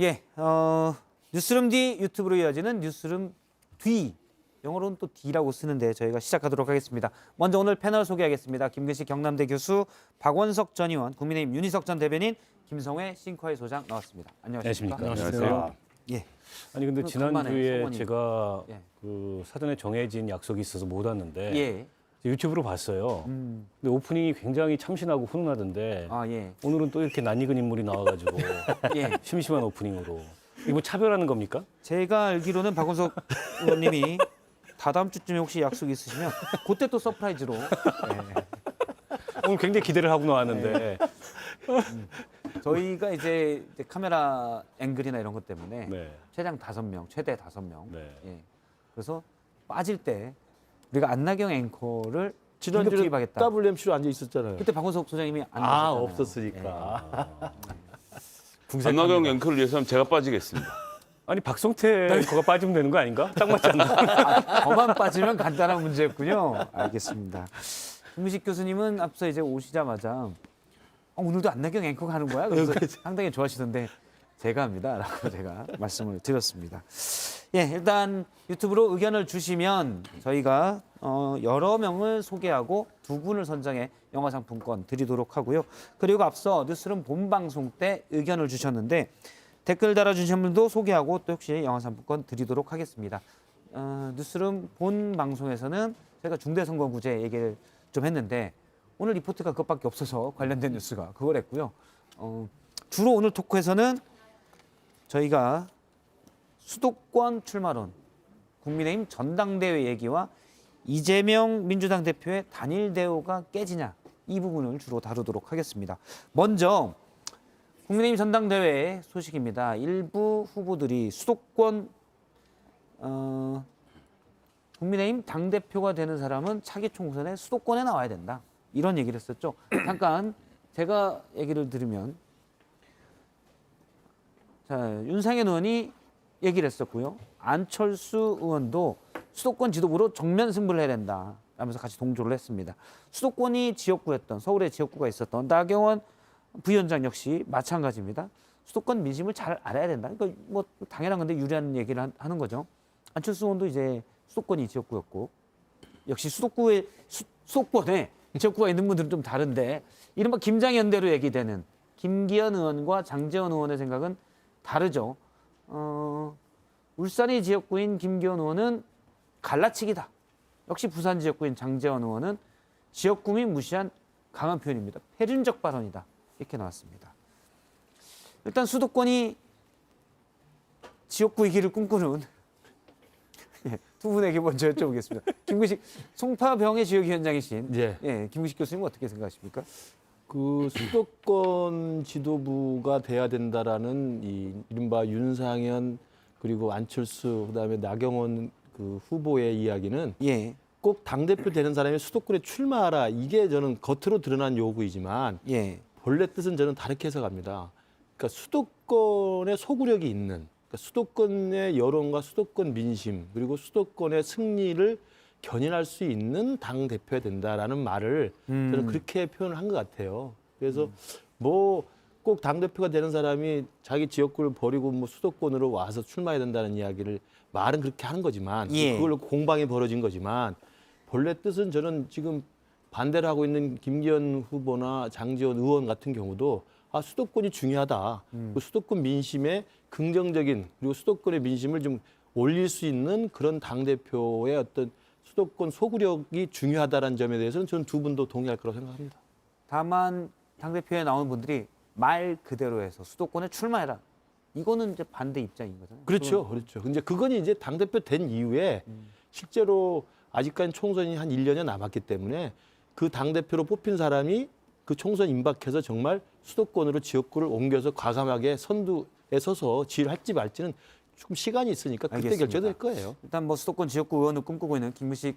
예, 뉴스룸 D 유튜브로 이어지는 뉴스룸 뒤, 영어로는 또 D라고 쓰는데 저희가 시작하도록 하겠습니다. 먼저 오늘 패널 소개하겠습니다. 김근식 경남대 교수, 박원석 전 의원, 국민의힘 윤희석 전 대변인, 김성회 싱커의 소장 나왔습니다. 안녕하십니까? 안녕하세요. 예. 아니 근데 지난주에 소문이. 제가 예. 그 사전에 정해진 약속이 있어서 못 왔는데 예. 유튜브로 봤어요. 근데 오프닝이 굉장히 참신하고 훈훈하던데 아, 예. 오늘은 또 이렇게 낯익은 인물이 나와가지고 예. 심심한 오프닝으로 이거 뭐 차별하는 겁니까? 제가 알기로는 박원석 의원님이 다다음 주쯤에 혹시 약속 있으시면 그때 또 서프라이즈로 오늘 굉장히 기대를 하고 나왔는데 저희가 이제 카메라 앵글이나 이런 것 때문에 네. 최장 5명, 최대 5명. 네. 예. 그래서 빠질 때 우리가 안나경 앵커를 긴급 지난주에 투입하겠다. WMC로 앉아 있었잖아요. 그때 박원석 소장님이 안 아, 나오셨잖아요. 없었으니까. 안나경 앵커를 위해서는 제가 빠지겠습니다. 아니 박성태 앵커가 빠지면 되는 거 아닌가? 딱 맞지 않나? 저만 빠지면 간단한 문제였군요. 알겠습니다. 김무식 교수님은 앞서 이제 오시자마자 오늘도 안나경 앵커가 하는 거야? 그래서 상당히 좋아하시던데 제가 합니다라고 제가 말씀을 드렸습니다. 예, 일단 유튜브로 의견을 주시면 저희가 여러 명을 소개하고 2분을 선정해 영화 상품권 드리도록 하고요. 그리고 앞서 뉴스룸 본방송 때 의견을 주셨는데 댓글 달아주신 분도 소개하고 또 역시 영화 상품권 드리도록 하겠습니다. 뉴스룸 본 방송에서는 저희가 중대선거구제 얘기를 좀 했는데 오늘 리포트가 그것밖에 없어서 관련된 뉴스가 그걸 했고요. 주로 오늘 토크에서는 저희가 수도권 출마론, 국민의힘 전당대회 얘기와 이재명 민주당 대표의 단일 대우가 깨지냐 이 부분을 주로 다루도록 하겠습니다. 먼저 국민의힘 전당대회 소식입니다. 일부 후보들이 수도권 국민의힘 당대표가 되는 사람은 차기 총선에 수도권에 나와야 된다. 이런 얘기를 했었죠. 잠깐 제가 얘기를 들으면 자, 윤상현 의원이 얘기를 했었고요. 안철수 의원도 수도권 지도부로 정면 승부를 해야 된다 라면서 같이 동조를 했습니다. 수도권이 지역구였던 서울의 지역구가 있었던 나경원 부위원장 역시 마찬가지입니다. 수도권 민심을 잘 알아야 된다. 그러니까 뭐 당연한 건데 유리한 얘기를 하는 거죠. 안철수 의원도 이제 수도권이 지역구였고 역시 수도권에 지역구가 있는 분들은 좀 다른데 이른바 김장연대로 얘기되는 김기현 의원과 장제원 의원의 생각은 다르죠. 울산이 지역구인 김기현 의원은 갈라치기다. 역시 부산 지역구인 장제원 의원은 지역구민 무시한 강한 표현입니다. 패륜적 발언이다. 이렇게 나왔습니다. 일단 수도권이 지역구이기를 꿈꾸는 두 분에게 먼저 여쭤보겠습니다. 김구식 송파병의 지역위원장이신 김구식 교수님 어떻게 생각하십니까? 그 수도권 지도부가 돼야 된다라는 이 이른바 윤상현 그리고 안철수 그다음에 나경원 그 후보의 이야기는 예. 꼭 당대표 되는 사람이 수도권에 출마하라 이게 저는 겉으로 드러난 요구이지만 예. 본래 뜻은 저는 다르게 해석합니다. 그러니까 수도권에 소구력이 있는 그러니까 수도권의 여론과 수도권 민심 그리고 수도권의 승리를 견인할 수 있는 당 대표야 된다라는 말을 저는 그렇게 표현을 한 것 같아요. 그래서 뭐 꼭 당 대표가 되는 사람이 자기 지역구를 버리고 뭐 수도권으로 와서 출마해야 된다는 이야기를 말은 그렇게 하는 거지만 예. 그걸로 공방이 벌어진 거지만 본래 뜻은 저는 지금 반대를 하고 있는 김기현 후보나 장제원 의원 같은 경우도 수도권이 중요하다. 그 수도권 민심의 긍정적인 그리고 수도권의 민심을 좀 올릴 수 있는 그런 당 대표의 어떤 수도권 소구력이 중요하다는 점에 대해서는 저는 두 분도 동의할 거라고 생각합니다. 다만 당대표에 나오는 분들이 말 그대로 해서 수도권에 출마해라. 이거는 이제 반대 입장인 거잖아요. 그렇죠. 그렇죠. 근데 그건 이제 당 대표 된 이후에 실제로 아직까지 총선이 한 1년이 남았기 때문에 그 당 대표로 뽑힌 사람이 그 총선 임박해서 정말 수도권으로 지역구를 옮겨서 과감하게 선두에 서서 지휘를 할지 말지는 조금 시간이 있으니까 그때 알겠습니다. 결정될 거예요. 일단 뭐 수도권 지역구 의원을 꿈꾸고 있는 김무식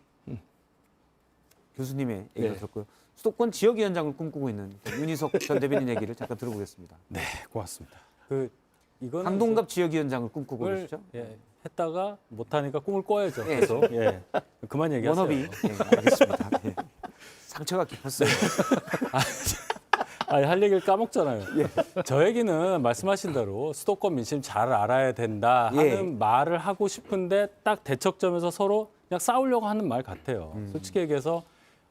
교수님의 얘기를 들었고요. 수도권 지역위원장을 꿈꾸고 있는 윤희석 전 대변인 얘기를 잠깐 들어보겠습니다. 네, 고맙습니다. 이거는 강동갑 지역위원장을 꿈꾸고 꿈을, 계시죠? 했다가 못하니까 꿈을 꿔야죠. 예. 계속. 그만 얘기하세요. 워너비. 알겠습니다. 상처가 깊었어요. 아니, 할 얘기를 까먹잖아요. 저 얘기는 말씀하신 대로 수도권 민심 잘 알아야 된다 하는 말을 하고 싶은데 딱 대척점에서 서로 그냥 싸우려고 하는 말 같아요. 솔직히 얘기해서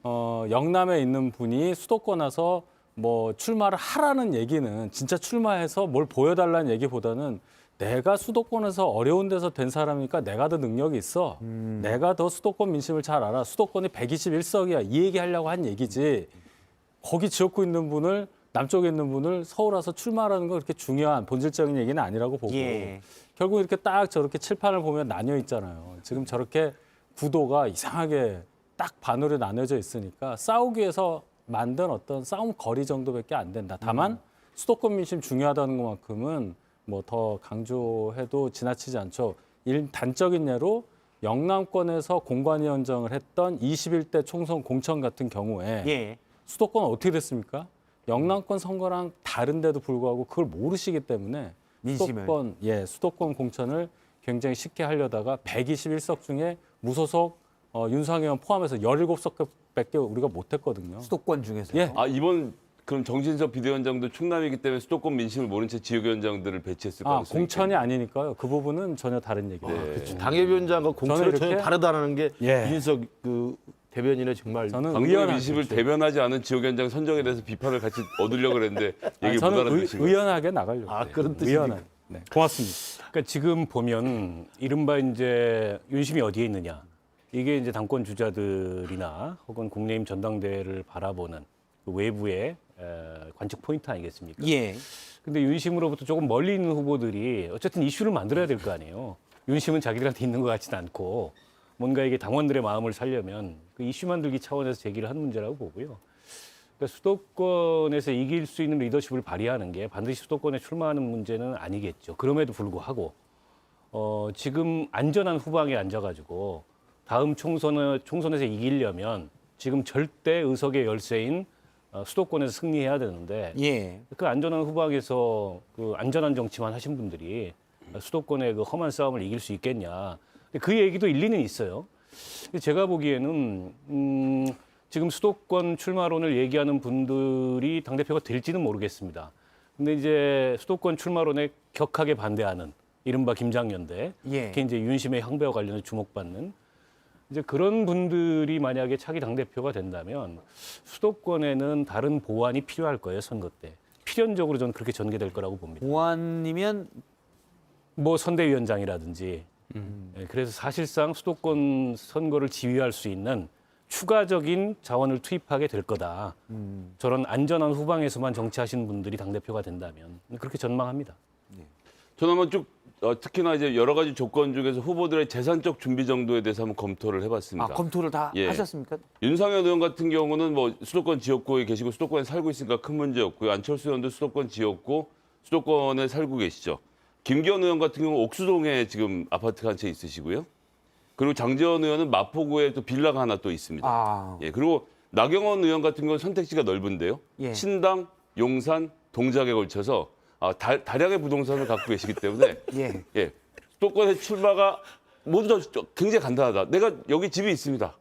영남에 있는 분이 수도권 와서 뭐 출마를 하라는 얘기는 진짜 출마해서 뭘 보여달라는 얘기보다는 내가 수도권에서 어려운 데서 된 사람이니까 내가 더 능력이 있어. 내가 더 수도권 민심을 잘 알아. 수도권이 121석이야. 이 얘기하려고 한 얘기지. 거기 지역구 있는 분을 남쪽에 있는 분을 서울 와서 출마하라는 건 그렇게 중요한 본질적인 얘기는 아니라고 보고 결국 이렇게 딱 저렇게 칠판을 보면 나뉘어 있잖아요. 지금 저렇게 구도가 이상하게 딱 반으로 나눠져 있으니까 싸우기 위해서 만든 어떤 싸움 거리 정도밖에 안 된다. 다만 수도권 민심 중요하다는 것만큼은 뭐 더 강조해도 지나치지 않죠. 단적인 예로 영남권에서 공관위원장을 했던 21대 총선 공천 같은 경우에 수도권은 어떻게 됐습니까? 영남권 선거랑 다른데도 불구하고 그걸 모르시기 때문에 민심을. 수도권 공천을 굉장히 쉽게 하려다가 121석 중에 무소속 윤상현 의원 포함해서 17석밖에 우리가 못했거든요. 수도권 중에서. 예. 아 이번 그럼 정진석 비대위원장도 충남이기 때문에 수도권 민심을 모른 채 지역위원장들을 배치했을 가능성이 공천이 아니니까요. 그 부분은 전혀 다른 얘기예요. 네. 당협위원장과 공천이 전혀 이렇게- 다르다는 게 예. 윤석 그 대변인의 정말 저는 당국의 의연하게 민심을 대변하지 않은 지역위원장 선정에 대해서 비판을 같이 얻으려고 그랬는데 얘기 못 저는 알아듣으신 거예요. 의연하게 나가려고. 그런 뜻이니까. 의연하게. 네. 고맙습니다. 그러니까 지금 보면 이른바 이제 윤심이 어디에 있느냐. 이게 이제 당권 주자들이나 혹은 국민의힘 전당대회를 바라보는 그 외부의 관측 포인트 아니겠습니까? 예. 근데 윤심으로부터 조금 멀리 있는 후보들이 어쨌든 이슈를 만들어야 될 거 아니에요. 윤심은 자기들한테 있는 것 같지는 않고 뭔가 이게 당원들의 마음을 살려면 그 이슈 만들기 차원에서 제기를 한 문제라고 보고요. 그러니까 수도권에서 이길 수 있는 리더십을 발휘하는 게 반드시 수도권에 출마하는 문제는 아니겠죠. 그럼에도 불구하고 지금 안전한 후방에 앉아가지고 다음 총선에서 이기려면 지금 절대 의석의 열쇠인 수도권에서 승리해야 되는데 그 안전한 후방에서 그 안전한 정치만 하신 분들이 수도권의 그 험한 싸움을 이길 수 있겠냐. 근데 그 얘기도 일리는 있어요. 근데 제가 보기에는 지금 수도권 출마론을 얘기하는 분들이 당대표가 될지는 모르겠습니다. 근데 이제 수도권 출마론에 격하게 반대하는 이른바 김장연대, 특히 이제 윤심의 향배와 관련해서 주목받는 이제 그런 분들이 만약에 차기 당대표가 된다면 수도권에는 다른 보완이 필요할 거예요, 선거 때. 필연적으로 저는 그렇게 전개될 거라고 봅니다. 보완이면 뭐 선대위원장이라든지. 그래서 사실상 수도권 선거를 지휘할 수 있는 추가적인 자원을 투입하게 될 거다. 저런 안전한 후방에서만 정치하시는 분들이 당대표가 된다면 그렇게 전망합니다. 저는 한번 쭉 특히나 이제 여러 가지 조건 중에서 후보들의 재산적 준비 정도에 대해서 한번 검토를 해봤습니다. 검토를 다 예. 하셨습니까? 윤상현 의원 같은 경우는 뭐 수도권 지역구에 계시고 수도권에 살고 있으니까 큰 문제였고요. 안철수 의원도 수도권 지역구, 수도권에 살고 계시죠. 김기현 의원 같은 경우는 옥수동에 지금 아파트가 한 채 있으시고요. 그리고 장제원 의원은 마포구에 또 빌라가 하나 또 있습니다. 예, 그리고 나경원 의원 같은 경우는 선택지가 넓은데요. 신당, 용산, 동작에 걸쳐서 다량의 부동산을 갖고 계시기 때문에 수도권의 출마가 모두 다 굉장히 간단하다. 내가 여기 집이 있습니다.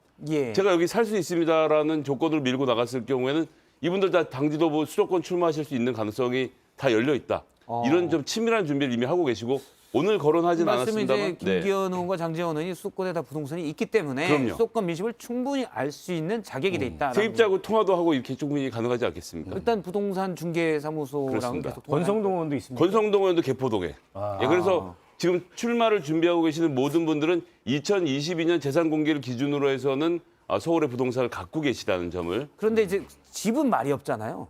제가 여기 살 수 있습니다라는 조건을 밀고 나갔을 경우에는 이분들 다 당지도부 수도권 출마하실 수 있는 가능성이 다 열려 있다. 이런 좀 치밀한 준비를 이미 하고 계시고 오늘 거론하진 말씀은 않았습니다만 이제 김기현 의원과 장제원 의원이 수도권에 다 부동산이 있기 때문에 그럼요. 수도권 민심을 충분히 알 수 있는 자격이 돼 있다. 세입자하고 통화도 하고 이렇게 충분히 가능하지 않겠습니까? 일단 부동산 중개사무소랑 그렇습니다. 계속 통화를 권성동 의원도 있습니다. 권성동 의원도 개포동에. 예, 그래서 지금 출마를 준비하고 계시는 모든 분들은 2022년 재산 공개를 기준으로 해서는 서울의 부동산을 갖고 계시다는 점을 그런데 이제 집은 말이 없잖아요.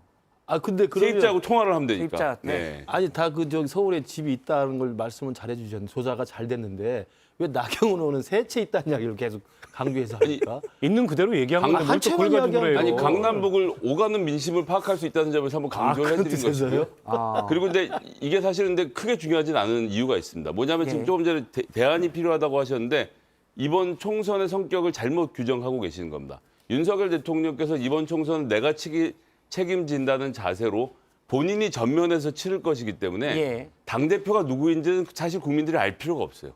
근데 그러면 세입자하고 통화를 하면 되니까. 세입자한테. 네. 아니 다 그 저기 서울에 집이 있다는 걸 말씀을 잘해 주셨는데 조사가 잘 됐는데 왜 나경원 의원은 세 채 있다는 이야기를 계속 강조해서 하니까 있는 그대로 얘기한 건데 한 뭘또 채만 그걸 가지고 이야기하면 그래요. 아니 강남북을 오가는 민심을 파악할 수 있다는 점에서 한번 강조를 그런 해드린 뜻에서요? 것이고요. 그리고 근데 이게 사실은 근데 크게 중요하진 않은 이유가 있습니다. 뭐냐면 지금 조금 전에 대안이 필요하다고 하셨는데 이번 총선의 성격을 잘못 규정하고 계시는 겁니다. 윤석열 대통령께서 이번 총선은 내가 책임진다는 자세로 본인이 전면에서 치를 것이기 때문에 당대표가 누구인지는 사실 국민들이 알 필요가 없어요.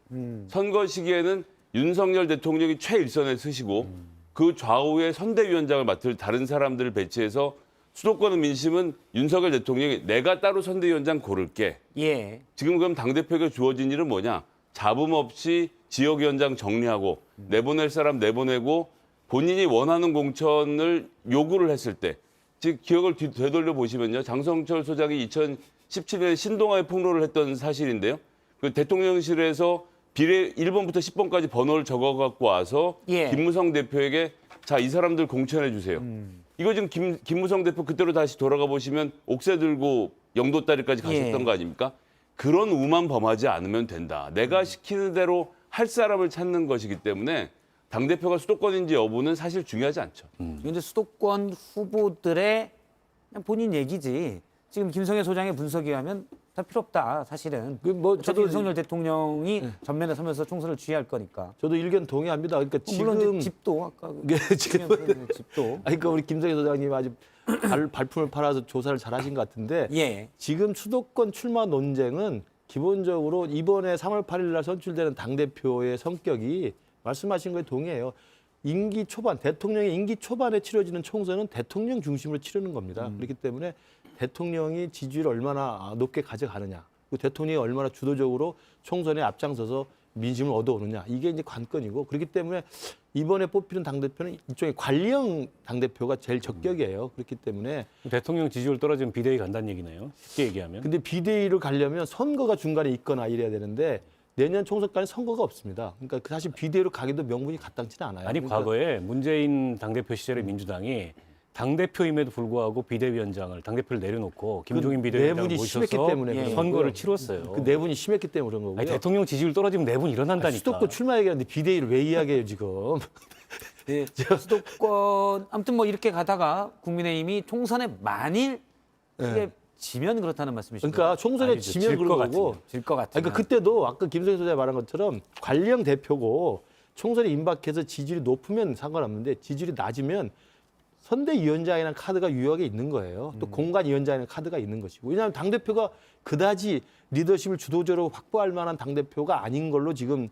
선거 시기에는 윤석열 대통령이 최일선에 서시고 그 좌우에 선대위원장을 맡을 다른 사람들을 배치해서 수도권의 민심은 윤석열 대통령이 내가 따로 선대위원장 고를게. 예. 지금 그럼 당대표에게 주어진 일은 뭐냐? 잡음 없이 지역위원장 정리하고 내보낼 사람 내보내고 본인이 원하는 공천을 요구를 했을 때, 즉 기억을 되돌려 보시면요, 장성철 소장이 2017년에 신동아에 폭로를 했던 사실인데요. 그 대통령실에서 비례 1번부터 10번까지 번호를 적어갖고 와서 예. 김무성 대표에게 자, 이 사람들 공천해 주세요. 이거 지금 김무성 대표 그때로 다시 돌아가 보시면 옥새 들고 영도다리까지 가셨던 예. 거 아닙니까? 그런 우만 범하지 않으면 된다. 내가 시키는 대로 할 사람을 찾는 것이기 때문에 당대표가 수도권인지 여부는 사실 중요하지 않죠. 이제 수도권 후보들의 그냥 본인 얘기지. 지금 김성애 소장의 분석에 의하면 다 필요 없다. 사실은. 뭐 어차피 저도 윤석열 대통령이 전면에 서면서 총선을 쥐할 거니까. 저도 의견 동의합니다. 그러니까 물론 지금 이제 집도 아까 예, 지금 집도 아니 그러니까 우리 김성희 소장님 아주 발품을 팔아서 조사를 잘하신 것 같은데 예. 지금 수도권 출마 논쟁은 기본적으로 이번에 3월 8일 날 선출되는 당대표의 성격이 말씀하신 거에 동의해요. 임기 초반, 대통령의 임기 초반에 치러지는 총선은 대통령 중심으로 치르는 겁니다. 그렇기 때문에 대통령이 지지율을 얼마나 높게 가져가느냐, 그리고 대통령이 얼마나 주도적으로 총선에 앞장서서 민심을 얻어오느냐, 이게 이제 관건이고, 그렇기 때문에 이번에 뽑히는 당대표는 일종의 관리형 당대표가 제일 적격이에요. 그렇기 때문에 대통령 지지율 떨어지면 비대위 간다는 얘기네요. 쉽게 얘기하면. 근데 비대위를 가려면 선거가 중간에 있거나 이래야 되는데 내년 총선까지 선거가 없습니다. 그러니까 사실 비대위로 가기도 명분이 가당치는 않아요. 아니 그러니까 과거에 문재인 당대표 시절에 민주당이 당대표임에도 불구하고 비대위원장을 당대표를 내려놓고 김종인 비대위원장을 내분이 심했기 모셔서 때문에 그런 선거를 거고요. 치렀어요. 그 내분이 심했기 때문에 그런 거고요. 아니, 대통령 지지율 떨어지면 내분 일어난다니까. 수도권 출마 얘기하는데 비대위를 왜 이야기해요 지금? 네, 수도권 아무튼 뭐 이렇게 가다가 국민의힘이 총선에 만일 크게 지면 그렇다는 말씀이시죠? 그러니까 총선에 아니죠. 지면 질 그런 것 거고. 질것 같아요. 그러니까 그때도 아까 김성희 소장이 말한 것처럼 관리형 대표고 총선에 임박해서 지지율이 높으면 상관없는데 지지율이 낮으면 선대위원장이라는 카드가 유효하게 있는 거예요. 또 공관위원장이라는 카드가 있는 것이고. 왜냐하면 당대표가 그다지 리더십을 주도적으로 확보할 만한 당대표가 아닌 걸로 지금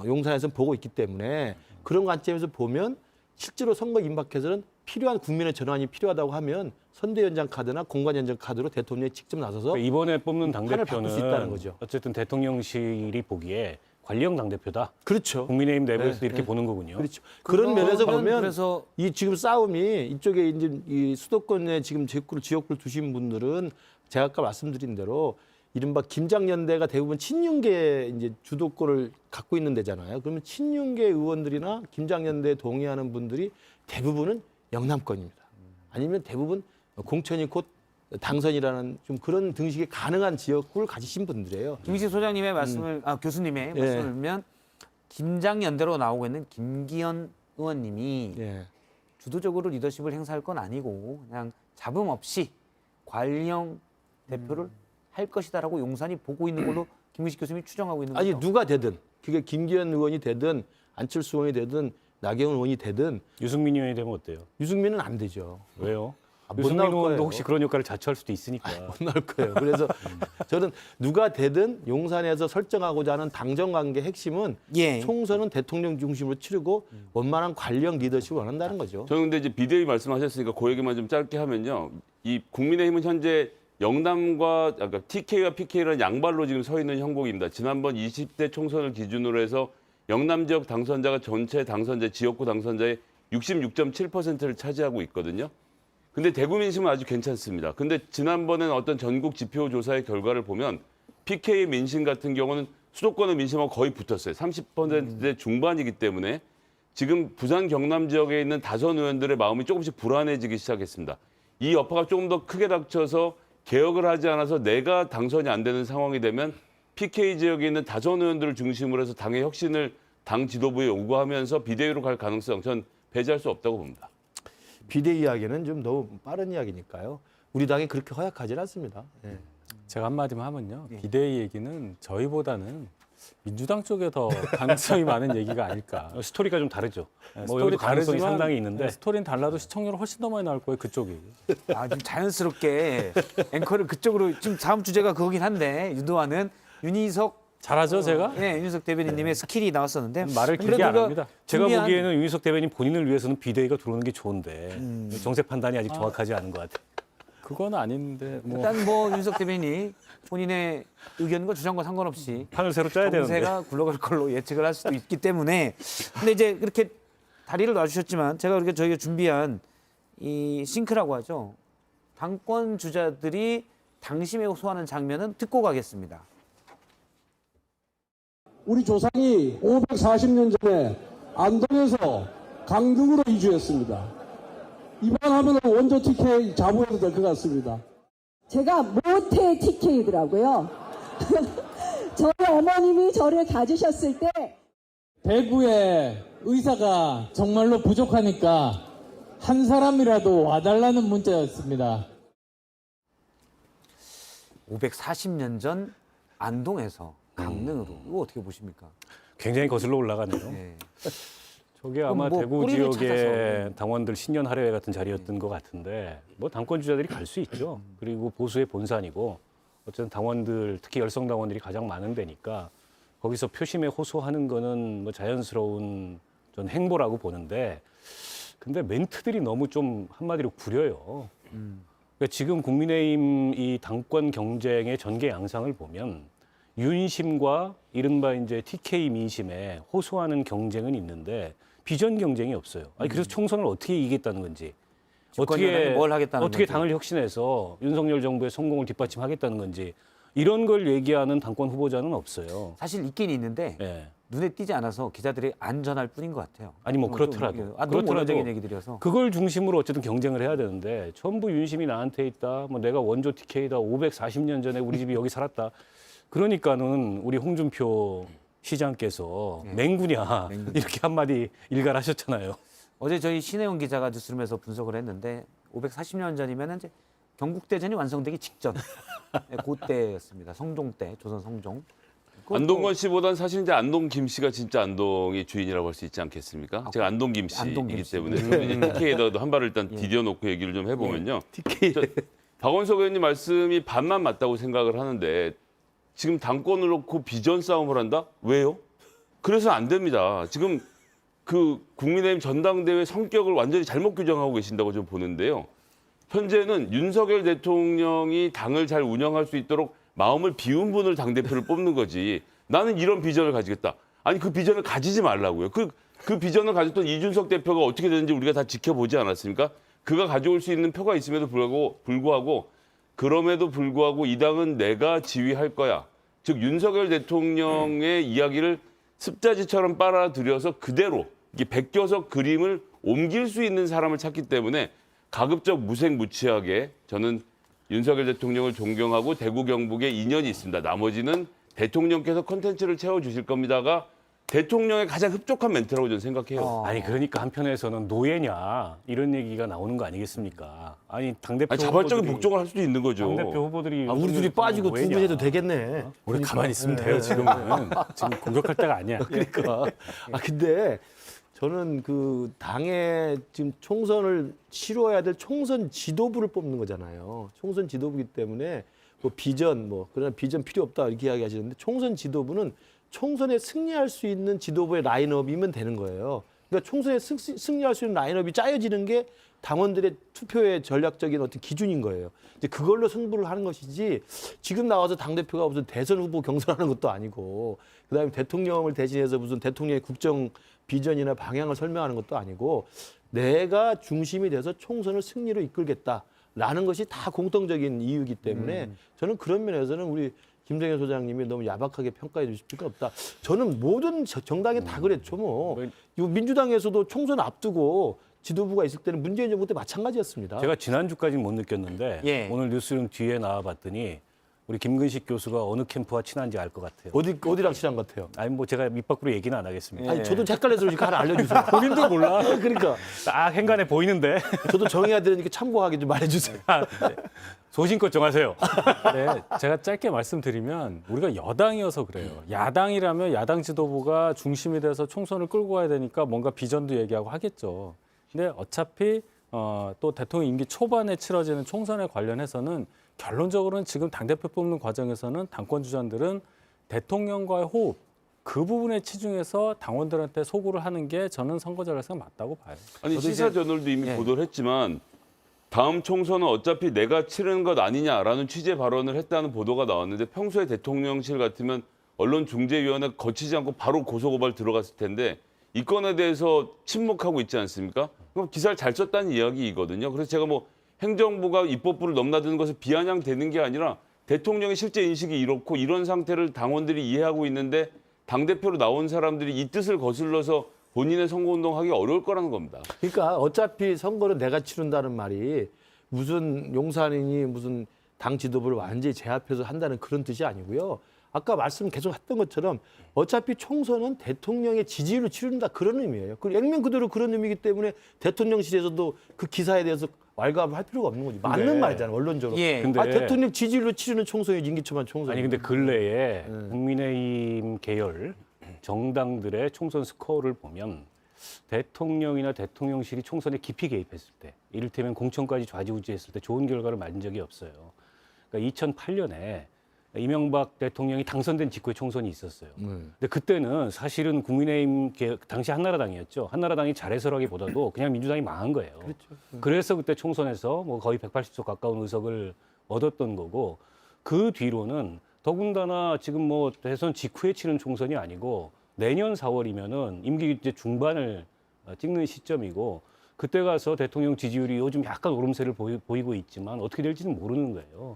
용산에서 보고 있기 때문에 그런 관점에서 보면 실제로 선거 임박해서는 필요한 국민의 전환이 필요하다고 하면 선대위원장 카드나 공관위원장 카드로 대통령이 직접 나서서 그러니까 이번에 뽑는 판을 바꿀 수 있다는 당대표는 거죠. 어쨌든 대통령실이 보기에 관리형 당대표다. 그렇죠. 국민의힘 내부에서 네, 이렇게 네. 보는 거군요. 그렇죠. 그런 면에서 보면 그래서 이 지금 싸움이 이쪽에 이제 이 수도권에 지금 지역구를 두신 분들은 제가 아까 말씀드린 대로 이른바 김장연대가 대부분 친윤계 이제 주도권을 갖고 있는 데잖아요. 그러면 친윤계 의원들이나 김장연대에 동의하는 분들이 대부분은 영남권입니다. 아니면 대부분 공천이 곧 당선이라는 좀 그런 등식이 가능한 지역구를 가지신 분들이에요. 김희식 소장님의 말씀을 교수님의 예. 말씀을 들으면 김장연대로 나오고 있는 김기현 의원님이 예. 주도적으로 리더십을 행사할 건 아니고 그냥 잡음 없이 관리형 대표를 할 것이다라고 용산이 보고 있는 걸로 김희식 교수님이 추정하고 있는 거죠. 아니 누가 되든 그게 김기현 의원이 되든 안철수 의원이 되든 나경원 의원이 되든 유승민 의원이 되면 어때요? 유승민은 안 되죠. 왜요? 못 유승민 나올 의원도 거예요. 혹시 그런 역할을 자처할 수도 있으니까. 못 나올 거예요. 그래서 저는 누가 되든 용산에서 설정하고자 하는 당정 관계 핵심은 예. 총선은 대통령 중심으로 치르고 원만한 관리형 리더십을 원한다는 거죠. 저는 근데 이제 비대위 말씀하셨으니까 그 얘기만 좀 짧게 하면요. 이 국민의힘은 현재 영남과 아까 TK와 PK라는 양발로 지금 서 있는 형국입니다. 지난번 20대 총선을 기준으로 해서 영남 지역 당선자가 전체 당선자 지역구 당선자의 66.7%를 차지하고 있거든요. 근데 대구 민심은 아주 괜찮습니다. 근데 지난번엔 어떤 전국 지표 조사의 결과를 보면 PK 민심 같은 경우는 수도권의 민심하고 거의 붙었어요. 30%대 중반이기 때문에 지금 부산 경남 지역에 있는 다선 의원들의 마음이 조금씩 불안해지기 시작했습니다. 이 여파가 조금 더 크게 닥쳐서 개혁을 하지 않아서 내가 당선이 안 되는 상황이 되면 PK 지역에 있는 다선 의원들을 중심으로 해서 당의 혁신을 당 지도부에 요구하면서 비대위로 갈 가능성 전 배제할 수 없다고 봅니다. 비대 이야기는 좀 너무 빠른 이야기니까요. 우리 당이 그렇게 허약하지는 않습니다. 예. 제가 한마디만 하면요. 비대위 얘기는 저희보다는 민주당 쪽에 더 가능성이 많은 얘기가 아닐까. 스토리가 좀 다르죠. 네, 뭐 여기도 가능성이 다르지만, 상당히 있는데 네, 스토리는 달라도 시청률은 훨씬 더 많이 나올 거예요. 그쪽이. 좀 자연스럽게 앵커를 그쪽으로 지금 다음 주제가 그거긴 한데 유도하는 윤희석 잘하죠, 제가? 네, 윤희석 대변인님의 스킬이 나왔었는데 말을 길게 그래도 안 우리가 합니다. 제가 준비한- 보기에는 윤희석 대변인 본인을 위해서는 비대위가 들어오는 게 좋은데 정책 판단이 아직 정확하지 않은 것 같아요. 그건 아닌데 뭐 일단 뭐 윤석 대변인이 본인의 의견과 주장과 상관없이 판을 새로 짜야 되는데. 정세가 굴러갈 걸로 예측을 할 수도 있기 때문에 근데 이제 그렇게 다리를 놔주셨지만 제가 그렇게 저희가 준비한 이 싱크라고 하죠. 당권 주자들이 당심에 호소하는 장면은 듣고 가겠습니다. 우리 조상이 540년 전에 안동에서 강릉으로 이주했습니다. 이번하면 원조 TK 자부해도 될 것 같습니다. 제가 모태 TK더라고요. 저희 어머님이 저를 가지셨을 때 대구에 의사가 정말로 부족하니까 한 사람이라도 와달라는 문자였습니다. 540년 전 안동에서 강릉으로 이거 어떻게 보십니까? 굉장히 거슬러 올라가네요. 네. 저게 아마 뭐 대구 뿌리를 지역의 찾아서. 당원들 신년 할애회 같은 자리였던 것 같은데 뭐 당권 주자들이 갈 수 있죠. 그리고 보수의 본산이고 어쨌든 당원들 특히 열성 당원들이 가장 많은 데니까 거기서 표심에 호소하는 거는 뭐 자연스러운 전 행보라고 보는데 근데 멘트들이 너무 좀 한마디로 구려요. 그러니까 지금 국민의힘 이 당권 경쟁의 전개 양상을 보면 윤심과 이른바 이제 TK 민심에 호소하는 경쟁은 있는데 비전 경쟁이 없어요. 아니 그래서 총선을 어떻게 이기겠다는 건지, 집권여당이 뭘 하겠다는 어떻게 건지. 당을 혁신해서 윤석열 정부의 성공을 뒷받침하겠다는 건지 이런 걸 얘기하는 당권 후보자는 없어요. 사실 있긴 있는데 예. 눈에 띄지 않아서 기자들이 안 전할 뿐인 것 같아요. 아니 뭐 좀 그렇더라도 너무 원론적인 얘기들이어서 그걸 중심으로 어쨌든 경쟁을 해야 되는데 전부 윤심이 나한테 있다. 뭐 내가 원조 TK다. 540년 전에 우리 집이 여기 살았다. 그러니까는 우리 홍준표 시장께서 맹구냐 이렇게 한마디 일갈하셨잖아요. 어제 저희 신혜원 기자가 뉴스룸에서 분석을 했는데 540년 전이면 이제 경국대전이 완성되기 직전 네, 그때였습니다. 성종 때 조선 성종. 그것도 안동건 씨보단 사실 이제 안동 김 씨가 진짜 안동의 주인이라고 할 수 있지 않겠습니까? 제가 안동 김 안동 씨이기 김 씨. 때문에 저는 이제 TK에다도 한 발을 일단 디뎌놓고 얘기를 좀 해보면요. 박원석 의원님 말씀이 반만 맞다고 생각을 하는데 지금 당권을 놓고 비전 싸움을 한다? 왜요? 그래서 안 됩니다. 지금 그 국민의힘 전당대회 성격을 완전히 잘못 규정하고 계신다고 좀 보는데요. 현재는 윤석열 대통령이 당을 잘 운영할 수 있도록 마음을 비운 분을 당대표를 뽑는 거지. 나는 이런 비전을 가지겠다. 아니 그 비전을 가지지 말라고요. 그 비전을 가졌던 이준석 대표가 어떻게 되는지 우리가 다 지켜보지 않았습니까? 그가 가져올 수 있는 표가 있음에도 불구하고 그럼에도 불구하고 이 당은 내가 지휘할 거야. 즉 윤석열 대통령의 이야기를 습자지처럼 빨아들여서 그대로 이게 베껴서 그림을 옮길 수 있는 사람을 찾기 때문에 가급적 무색무취하게 저는 윤석열 대통령을 존경하고 대구 경북에 인연이 있습니다. 나머지는 대통령께서 콘텐츠를 채워주실 겁니다가 대통령의 가장 흡족한 멘트라고 저는 생각해요. 아니 그러니까 한편에서는 노예냐 이런 얘기가 나오는 거 아니겠습니까? 아니 당대표 아니, 자발적인 후보들이- 복종을 할 수도 있는 거죠. 당대표 후보들이 우리 둘이 빠지고 두 노예냐. 분 해도 되겠네. 우리 가만히 있으면 돼요. 지금은 지금 공격할 때가 아니야. 그러니까. 근데 저는 그 당의 지금 총선을 치러야 될 총선 지도부를 뽑는 거잖아요. 총선 지도부이기 때문에 뭐 비전 그러나 비전 필요 없다 이렇게 이야기하시는데 총선 지도부는 총선에 승리할 수 있는 지도부의 라인업이면 되는 거예요. 그러니까 총선에 승리할 수 있는 라인업이 짜여지는 게 당원들의 투표의 전략적인 어떤 기준인 거예요. 이제 그걸로 승부를 하는 것이지 지금 나와서 당대표가 무슨 대선 후보 경선하는 것도 아니고 그다음에 대통령을 대신해서 무슨 대통령의 국정 비전이나 방향을 설명하는 것도 아니고 내가 중심이 돼서 총선을 승리로 이끌겠다라는 것이 다 공통적인 이유이기 때문에 저는 그런 면에서는 우리 김정현 소장님이 너무 야박하게 평가해 주실 필요가 없다. 저는 모든 정당이 다 그랬죠. 뭐 이 민주당에서도 총선 앞두고 지도부가 있을 때는 문재인 정부 때 마찬가지였습니다. 제가 지난주까지는 못 느꼈는데 예. 오늘 뉴스룸 뒤에 나와봤더니 우리 김근식 교수가 어느 캠프와 친한지 알 것 같아요. 어디랑 친한 것 같아요? 아니 뭐 제가 밑 밖으로 얘기는 안 하겠습니다. 아니 저도 헷갈려서 그러니까 하나 알려주세요. 본인도 몰라. 그러니까 딱 행간에 보이는데 저도 정해야 되니까 참고하게 좀 말해주세요. 소신껏 정하세요. 네, 제가 짧게 말씀드리면 우리가 여당이어서 그래요. 야당이라면 야당 지도부가 중심이 돼서 총선을 끌고 가야 되니까 뭔가 비전도 얘기하고 하겠죠. 근데 어차피 또 대통령 임기 초반에 치러지는 총선에 관련해서는 결론적으로는 지금 당대표 뽑는 과정에서는 당권 주자들은 대통령과의 호흡 그 부분에 치중해서 당원들한테 소구를 하는 게 저는 선거 전략상 맞다고 봐요. 아니 저도 시사 이제- 저널도 이미 예. 보도를 했지만 다음 총선은 어차피 내가 치르는 것 아니냐라는 취지의 발언을 했다는 보도가 나왔는데 평소에 대통령실 같으면 언론중재위원회 거치지 않고 바로 고소고발 들어갔을 텐데 이 건에 대해서 침묵하고 있지 않습니까? 그럼 기사를 잘 썼다는 이야기이거든요. 그래서 제가 뭐 행정부가 입법부를 넘나드는 것을 비아냥대는 게 아니라 대통령의 실제 인식이 이렇고 이런 상태를 당원들이 이해하고 있는데 당대표로 나온 사람들이 이 뜻을 거슬러서 본인의 선거운동하기 어려울 거라는 겁니다. 그러니까 어차피 선거를 내가 치른다는 말이 무슨 용산이니 무슨 당 지도부를 완전히 제압해서 한다는 그런 뜻이 아니고요. 아까 말씀 계속 했던 것처럼 어차피 총선은 대통령의 지지율을 치른다 그런 의미예요. 그 액면 그대로 그런 의미이기 때문에 대통령실에서도 그 기사에 대해서 왈가왈부할 필요가 없는 거지. 맞는 말이잖아요, 원론적으로. 예. 근데 대통령 지지율로 치르는 총선이 임기초만 총선. 아니 근데 근래에 국민의힘 계열 정당들의 총선 스코어를 보면 대통령이나 대통령실이 총선에 깊이 개입했을 때, 이를테면 공천까지 좌지우지했을 때 좋은 결과를 맞은 적이 없어요. 그러니까 2008년에 이명박 대통령이 당선된 직후에 총선이 있었어요. 근데 그때는 사실은 국민의힘 당시 한나라당이었죠. 한나라당이 잘해서라기보다도 그냥 민주당이 망한 거예요. 그래서 그때 총선에서 뭐 거의 180석 가까운 의석을 얻었던 거고, 그 뒤로는 더군다나 지금 뭐 대선 직후에 치른 총선이 아니고 내년 4월이면은 임기 이제 중반을 찍는 시점이고, 그때 가서 대통령 지지율이 요즘 약간 오름세를 보이고 있지만 어떻게 될지는 모르는 거예요.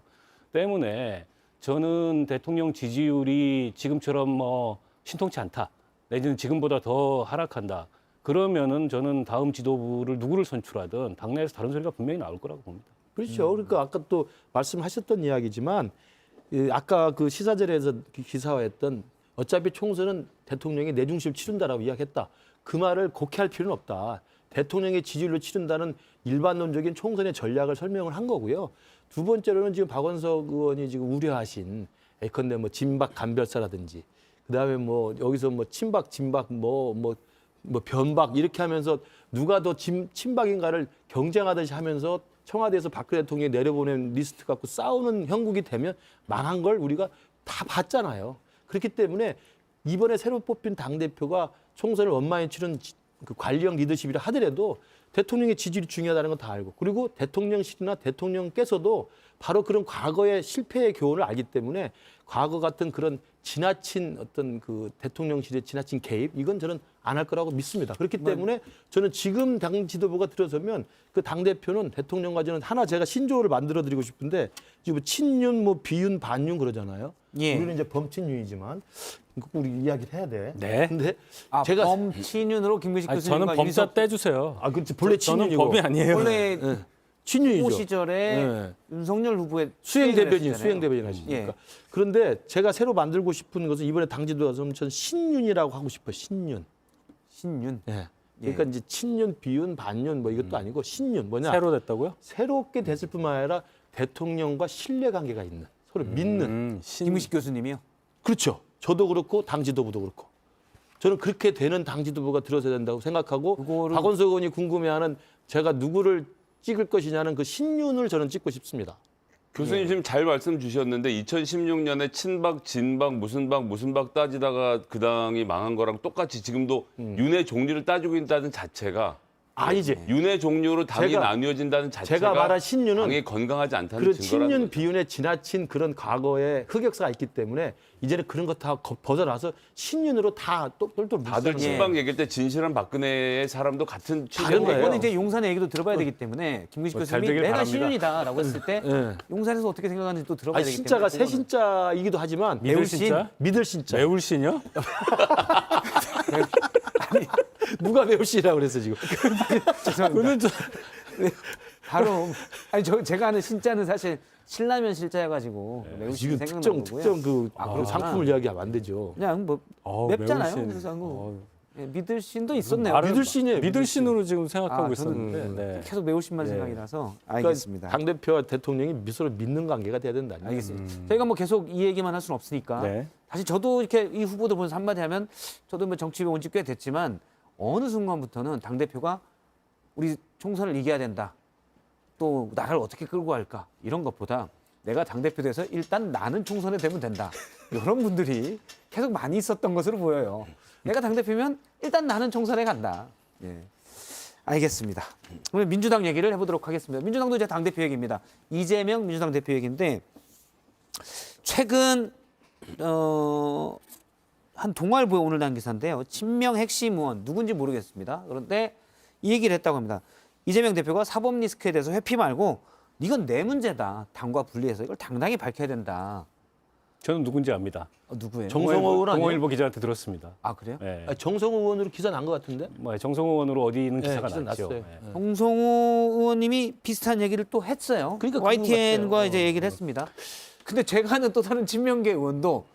때문에 저는 대통령 지지율이 지금처럼 뭐 신통치 않다, 내지는 지금보다 더 하락한다, 그러면은 저는 다음 지도부를 누구를 선출하든 당내에서 다른 소리가 분명히 나올 거라고 봅니다. 그렇죠. 그러니까 아까 또 말씀하셨던 이야기지만 아까 그 시사절에서 기사화했던 어차피 총선은 대통령이 내 중심을 치른다라고 이야기했다. 그 말을 곡해할 필요는 없다. 대통령의 지지율로 치른다는 일반론적인 총선의 전략을 설명을 한 거고요. 두 번째로는 지금 박원석 의원이 지금 우려하신 예컨대 뭐 진박 간별사라든지 그다음에 뭐 여기서 뭐 친박 진박 뭐 변박 이렇게 하면서 누가 더 친박인가를 경쟁하듯이 하면서 청와대에서 박근혜 대통령이 내려보낸 리스트 갖고 싸우는 형국이 되면 망한 걸 우리가 다 봤잖아요. 그렇기 때문에 이번에 새로 뽑힌 당대표가 총선을 원만히 치른 그 관리형 리더십이라 하더라도 대통령의 지지율이 중요하다는 건 다 알고, 그리고 대통령실이나 대통령께서도 바로 그런 과거의 실패의 교훈을 알기 때문에 과거 같은 그런 지나친 어떤 그 대통령실의 지나친 개입, 이건 저는 안 할 거라고 믿습니다. 그렇기 때문에 저는 지금 당 지도부가 들어서면 그 당대표는 대통령과 저는 하나 제가 신조어를 만들어 드리고 싶은데, 지금 친윤 뭐 비윤 반윤 그러잖아요. 예. 우리는 이제 범친윤이지만 우리 이야기를 해야 돼. 네. 근데 아, 제가 범친윤으로 김규식 아니, 교수님과 저는 범자 유리석 떼주세요. 아 그렇지 본래 저는 친윤이고 범이 아니에요. 원래 네. 친윤이죠. 후보 시절에 네. 윤석열 후보의 수행 대변인, 했잖아요. 수행 대변인 하시니까. 예. 그런데 제가 새로 만들고 싶은 것은 이번에 당지도가 전 신윤이라고 하고 싶어요. 신윤. 신윤. 예. 그러니까 이제 친윤, 비윤, 반윤 뭐 이것도 아니고 신윤 뭐냐? 새로 됐다고요? 새롭게 됐을 뿐만 아니라 대통령과 신뢰관계가 있는, 서로 믿는. 김규식 교수님이요. 그렇죠. 저도 그렇고 당 지도부도 그렇고. 저는 그렇게 되는 당 지도부가 들어서야 된다고 생각하고, 그거를- 박원석 의원이 궁금해하는 제가 누구를 찍을 것이냐는 그 신윤을 저는 찍고 싶습니다. 교수님 지금 잘 말씀 주셨는데 2016년에 친박, 진박, 무슨 박 따지다가 그 당이 망한 거랑 똑같이 지금도 윤의 종류를 따지고 있다는 자체가 아니지. 윤의 종류로 당이 제가- 나뉘어진다는 자체가 제가 말한 신윤은 당이 건강하지 않다는 그런 증거라는 친윤 거죠. 비윤에 지나친 그런 과거의 흑역사가 있기 때문에 이제는 그런 거 다 벗어나서 신윤으로 다 똘똘 다들 뭉치잖아요. 친박 얘기할 때 진실한 박근혜의 사람도 같은 다른 거예요. 이거는 이제 용산의 얘기도 들어봐야 되기 때문에 김규식 뭐잘 교수님이 되길 내가 바랍니다. 신윤이다라고 했을 때 예. 용산에서 어떻게 생각하는지 또 들어봐야 아니 되기 신자가 때문에 새 신자이기도 하지만 믿을 매울신? 신자? 믿을 신자. 매울신이요? 누가 매울신이라고 그랬어 지금. 그는 저 바로 아니 제가 아는 신자는 사실 신라면 실자여가지고 매운 신 지금 생각나는 특정 거고요. 그 상품을 이야기하면 안 되죠. 그냥 뭐 맵잖아요. 그래서 믿을 신도 있었네요. 말을- 믿을 신이에요. 믿을 신으로 지금 생각하고 아, 저는- 있었는데. 네. 계속 매운 신만 네. 생각이라서 그러니까 알겠습니다. 당 대표와 대통령이 서로 믿는 관계가 돼야 된다. 알겠습니다. 저희가 뭐 계속 이 얘기만 할 수는 없으니까 네. 사실 저도 이렇게 이 후보들 보면서 한마디 하면 저도 뭐 정치에 온 지 꽤 됐지만 어느 순간부터는 당 대표가 우리 총선을 이겨야 된다. 또 나라를 어떻게 끌고 갈까 이런 것보다 내가 당 대표 돼서 일단 나는 총선에 되면 된다. 이런 분들이 계속 많이 있었던 것으로 보여요. 내가 당 대표면 일단 나는 총선에 간다. 예. 알겠습니다. 그러면 민주당 얘기를 해보도록 하겠습니다. 민주당도 이제 당대표 얘기입니다. 이재명 민주당 대표 얘기인데 최근 한 동아일보에 오늘 난 기사인데요. 친명 핵심 의원 누군지 모르겠습니다. 그런데 이 얘기를 했다고 합니다. 이재명 대표가 사법 리스크에 대해서 회피 말고 이건 내 문제다. 당과 분리해서 이걸 당당히 밝혀야 된다. 저는 누군지 압니다. 누구예요? 정성호 의원 아니에요? 동아일보 기자한테 들었습니다. 아 그래요? 네. 아니, 정성호 의원으로 기사 난 것 같은데? 뭐 정성호 의원으로 어디 있는 네, 기사가 기사 났죠. 났어요. 네. 정성호 의원님이 비슷한 얘기를 또 했어요. 그러니까 YTN과 그런 것 이제 얘기를 했습니다. 근데 제가 아는 또 다른 친명계 의원도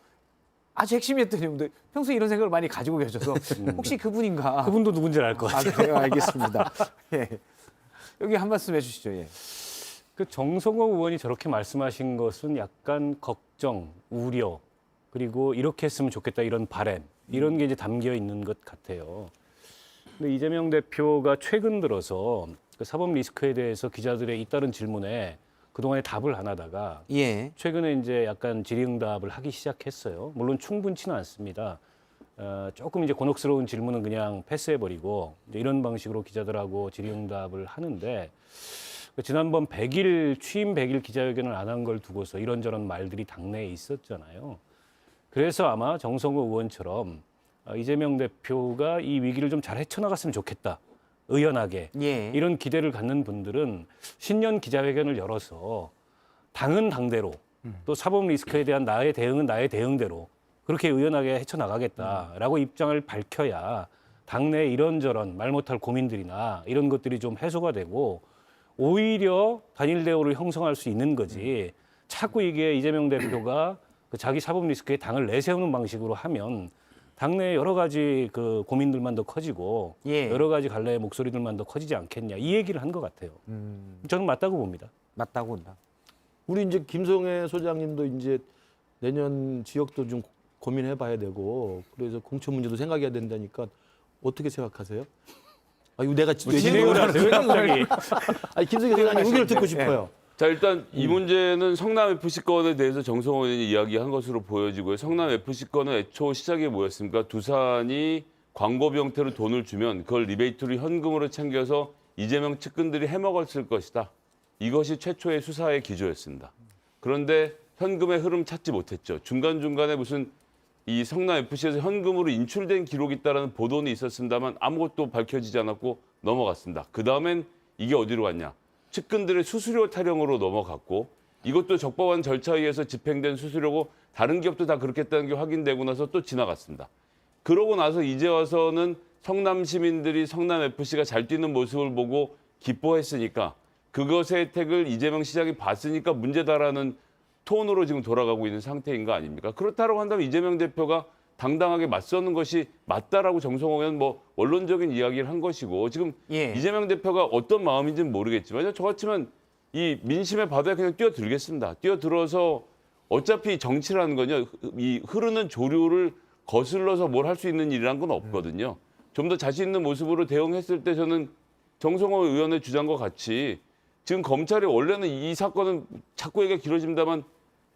아주 핵심이었던 분들 평소에 이런 생각을 많이 가지고 계셔서 혹시 그분인가? 그분도 누군지 알 것 같아요. 아 그래요? 알겠습니다. 예. 여기 한 말씀 해주시죠. 예. 그 정성호 의원이 저렇게 말씀하신 것은 약간 걱정, 우려, 그리고 이렇게 했으면 좋겠다 이런 바램 이런 게 이제 담겨 있는 것 같아요. 근데 이재명 대표가 최근 들어서 그 사법 리스크에 대해서 기자들의 잇따른 질문에 그동안에 답을 안 하다가 예. 최근에 이제 약간 질의응답을 하기 시작했어요. 물론 충분치는 않습니다. 조금 이제 곤혹스러운 질문은 그냥 패스해버리고 이제 이런 방식으로 기자들하고 질의응답을 하는데 지난번 100일 취임 100일 기자회견을 안 한 걸 두고서 이런저런 말들이 당내에 있었잖아요. 그래서 아마 정성호 의원처럼 이재명 대표가 이 위기를 좀 잘 헤쳐나갔으면 좋겠다. 의연하게. 예. 이런 기대를 갖는 분들은 신년 기자회견을 열어서 당은 당대로 또 사법 리스크에 대한 나의 대응은 나의 대응대로 그렇게 의연하게 헤쳐나가겠다라고 입장을 밝혀야 당내 이런저런 말 못할 고민들이나 이런 것들이 좀 해소가 되고 오히려 단일 대우를 형성할 수 있는 거지. 자꾸 이게 이재명 대표가 그 자기 사법 리스크에 당을 내세우는 방식으로 하면 당내 여러 가지 그 고민들만 더 커지고 예. 여러 가지 갈래의 목소리들만 더 커지지 않겠냐 이 얘기를 한 것 같아요. 저는 맞다고 봅니다. 맞다고 본다. 우리 이제 김성애 소장님도 이제 내년 지역도 좀 고민해봐야 되고 그래서 공천 문제도 생각해야 된다니까 어떻게 생각하세요? 아 이거 내가 진행을 하세요 갑자기. 아니 김성애 소장님 의견을 듣고 싶어요. 자 일단 이 문제는 성남 FC 건에 대해서 정성호 의원이 이야기한 것으로 보여지고요. 성남 FC 건은 애초 시작이 뭐였습니까? 두산이 광고비 형태로 돈을 주면 그걸 리베이트로 현금으로 챙겨서 이재명 측근들이 해먹었을 것이다. 이것이 최초의 수사의 기조였습니다. 그런데 현금의 흐름 찾지 못했죠. 중간중간에 무슨 이 성남 FC에서 현금으로 인출된 기록이 있다는 보도는 있었습니다만 아무것도 밝혀지지 않았고 넘어갔습니다. 그 다음엔 이게 어디로 갔냐? 측근들의 수수료 타령으로 넘어갔고 이것도 적법한 절차에 의해서 집행된 수수료고 다른 기업도 다 그렇게 했다는 게 확인되고 나서 또 지나갔습니다. 그러고 나서 이제 와서는 성남 시민들이 성남 FC가 잘 뛰는 모습을 보고 기뻐했으니까 그것의 혜택을 이재명 시장이 봤으니까 문제다라는 톤으로 지금 돌아가고 있는 상태인 거 아닙니까? 그렇다고 한다면 이재명 대표가 당당하게 맞서는 것이 맞다라고 정성호 의원 뭐 원론적인 이야기를 한 것이고 지금 예. 이재명 대표가 어떤 마음인지는 모르겠지만 저 같으면 이 민심의 바다에 그냥 뛰어들겠습니다. 뛰어들어서 어차피 정치라는 건요. 이 흐르는 조류를 거슬러서 뭘 할 수 있는 일이란 건 없거든요. 좀 더 자신 있는 모습으로 대응했을 때 저는 정성호 의원의 주장과 같이 지금 검찰이 원래는 이 사건은 자꾸 얘기가 길어집니다만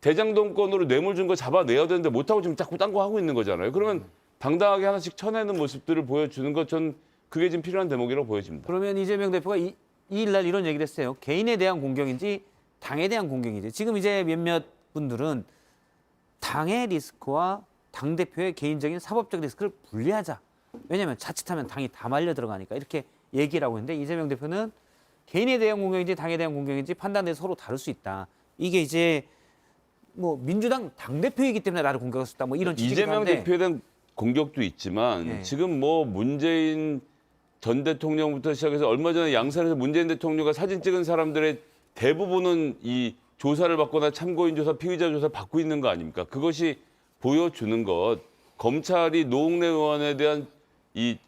대장동 건으로 뇌물 준 거 잡아내야 되는데 못하고 지금 자꾸 딴 거 하고 있는 거잖아요. 그러면 당당하게 하나씩 쳐내는 모습들을 보여주는 것 전 그게 지금 필요한 대목이라고 보여집니다. 그러면 이재명 대표가 2일날 이런 얘기를 했어요. 개인에 대한 공격인지 당에 대한 공격인지. 지금 이제 몇몇 분들은 당의 리스크와 당대표의 개인적인 사법적 리스크를 분리하자. 왜냐하면 자칫하면 당이 다 말려 들어가니까 이렇게 얘기를 하고 있는데 이재명 대표는 개인에 대한 공격인지 당에 대한 공격인지 판단에 서로 다를 수 있다. 이게 이제 뭐 민주당 당대표이기 때문에 나를 공격할 수 있다. 뭐 이런 지적이 이재명 한데 대표에 대한 공격도 있지만 네. 지금 뭐 문재인 전 대통령부터 시작해서 얼마 전에 양산에서 문재인 대통령과 사진 찍은 사람들의 대부분은 이 조사를 받거나 참고인 조사, 피의자 조사 받고 있는 거 아닙니까? 그것이 보여주는 것. 검찰이 노웅래 의원에 대한 이